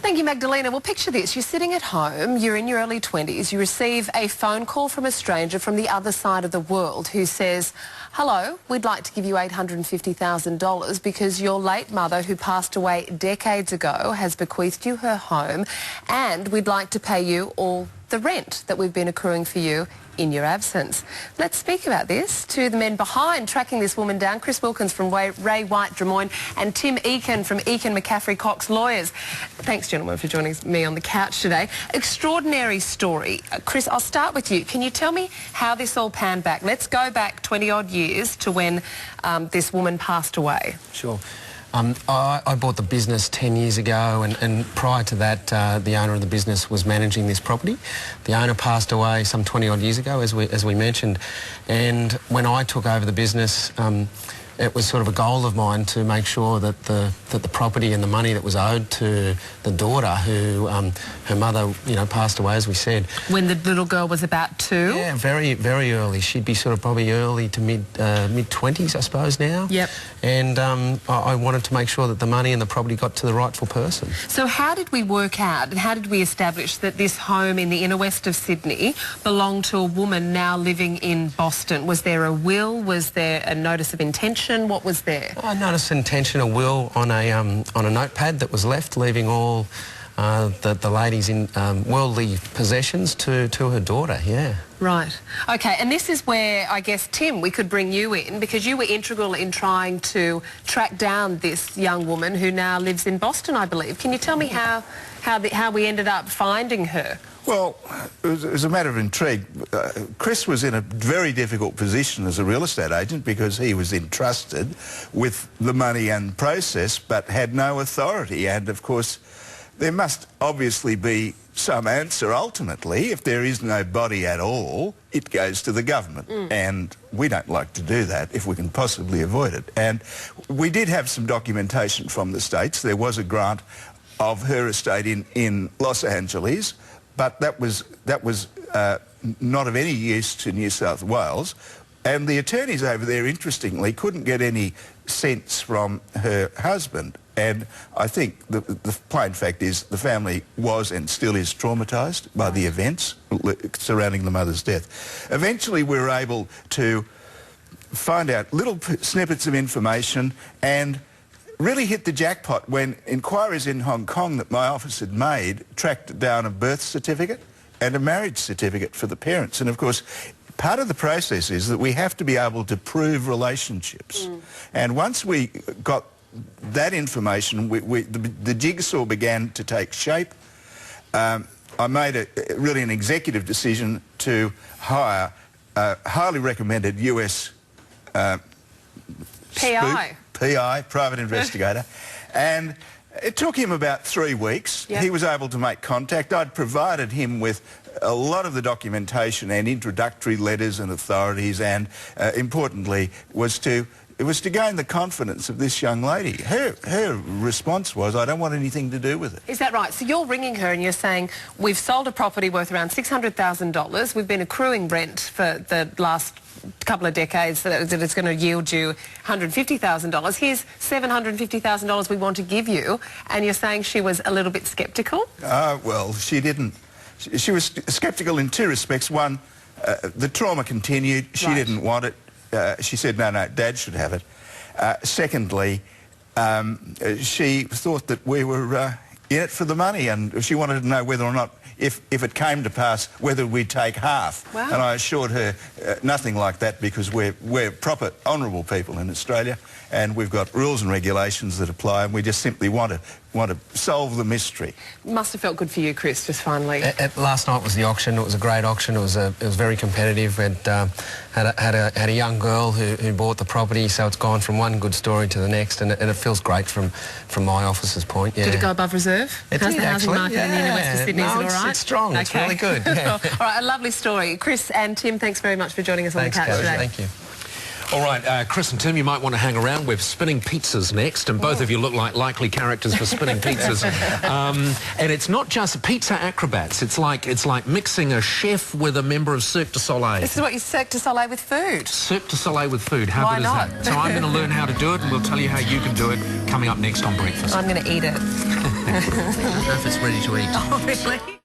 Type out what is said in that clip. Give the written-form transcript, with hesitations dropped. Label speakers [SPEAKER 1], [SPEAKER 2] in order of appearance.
[SPEAKER 1] Thank you, Magdalena. Well, picture this. You're sitting at home, you're in your early 20s, you receive a phone call from a stranger from the other side of the world who says, hello, we'd like to give you $850,000 because your late mother, who passed away decades ago, has bequeathed you her home, and we'd like to pay you all the rent that we've been accruing for you in your absence. Let's speak about this to the men behind tracking this woman down, Chris Wilkins from Ray White Drummoyne and Tim Eakin from Eakin McCaffrey Cox Lawyers. Thanks, gentlemen, for joining me on the couch today. Extraordinary story. Chris, I'll start with you. Can you tell me how this all panned back? Let's go back 20-odd years to when this woman passed away.
[SPEAKER 2] Sure. I bought the business 10 years ago, and prior to that, the owner of the business was managing this property. The owner passed away some 20-odd years ago, as we mentioned, and when I took over the business, it was sort of a goal of mine to make sure that the property and the money that was owed to the daughter, who her mother, passed away, as we said.
[SPEAKER 1] When the little girl was about 2?
[SPEAKER 2] Yeah, very, very early. She'd be sort of probably early to mid-20s, I suppose, now.
[SPEAKER 1] Yep.
[SPEAKER 2] And I wanted to make sure that the money and the property got to the rightful person.
[SPEAKER 1] So how did we work out and how did we establish that this home in the inner west of Sydney belonged to a woman now living in Boston? Was there a will? Was there a notice of intention? What was there?
[SPEAKER 2] I noticed an intention, a will on a notepad that was left, leaving all the lady's worldly possessions to her daughter, yeah.
[SPEAKER 1] Right. OK, and this is where, I guess, Tim, we could bring you in because you were integral in trying to track down this young woman who now lives in Boston, I believe. Can you tell me how we ended up finding her?
[SPEAKER 3] Well, it was a matter of intrigue. Chris was in a very difficult position as a real estate agent because he was entrusted with the money and process but had no authority. And, of course, there must obviously be some answer ultimately. If there is no body at all, it goes to the government. And we don't like to do that if we can possibly avoid it. And we did have some documentation from the States. There was a grant of her estate in Los Angeles, but that was not of any use to New South Wales. And the attorneys over there, interestingly, couldn't get any sense from her husband. And I think the plain fact is the family was and still is traumatised by the events surrounding the mother's death. Eventually we were able to find out little snippets of information and really hit the jackpot when inquiries in Hong Kong that my office had made tracked down a birth certificate and a marriage certificate for the parents. And of course, part of the process is that we have to be able to prove relationships. And once we got that information, the jigsaw began to take shape. I made really an executive decision to hire a highly recommended US
[SPEAKER 1] PI,
[SPEAKER 3] private investigator, and it took him about 3 weeks.
[SPEAKER 1] Yep.
[SPEAKER 3] He was able to make contact. I'd provided him with a lot of the documentation and introductory letters and authorities, and importantly it was to gain the confidence of this young lady. Her response was, I don't want anything to do with it.
[SPEAKER 1] Is that right? So you're ringing her and you're saying, we've sold a property worth around $600,000. We've been accruing rent for the last couple of decades that it's going to yield you $150,000. Here's $750,000 we want to give you. And you're saying she was a little bit sceptical?
[SPEAKER 3] Well, she didn't. She was sceptical in 2 respects. One, the trauma continued. She didn't want it. She said, no, Dad should have it. Secondly, she thought that we were in it for the money, and she wanted to know whether or not, if it came to pass, whether we'd take half.
[SPEAKER 1] Wow.
[SPEAKER 3] And I assured her nothing like that, because we're proper, honourable people in Australia, and we've got rules and regulations that apply, and we just simply want to solve the mystery.
[SPEAKER 1] Must have felt good for you, Chris, just finally.
[SPEAKER 2] Last night was the auction. It was a great auction. It was very competitive. And had a young girl who bought the property, so it's gone from one good story to the next, and it feels great from my office's point. Yeah.
[SPEAKER 1] Did it go above reserve?
[SPEAKER 2] It
[SPEAKER 1] How's
[SPEAKER 2] did,
[SPEAKER 1] the housing
[SPEAKER 2] actually.
[SPEAKER 1] market in the inner west of Sydney? Is it all right?
[SPEAKER 2] It's strong.
[SPEAKER 1] Okay.
[SPEAKER 2] It's really good. Yeah.
[SPEAKER 1] All right, a lovely story. Chris and Tim, thanks very much for joining us on the couch today.
[SPEAKER 2] Thank you.
[SPEAKER 4] All right, Chris and Tim, you might want to hang around. We're spinning pizzas next, and both of you look like likely characters for spinning pizzas. And it's not just pizza acrobats. It's like mixing a chef with a member of Cirque du Soleil.
[SPEAKER 1] This is what you Cirque du Soleil with food.
[SPEAKER 4] Cirque du Soleil with food. How
[SPEAKER 1] Why
[SPEAKER 4] good
[SPEAKER 1] not?
[SPEAKER 4] is that? So I'm going to learn how to do it, and we'll tell you how you can do it coming up next on Breakfast.
[SPEAKER 1] I'm going to eat it.
[SPEAKER 2] I don't know if it's ready to eat.
[SPEAKER 1] Oh, really?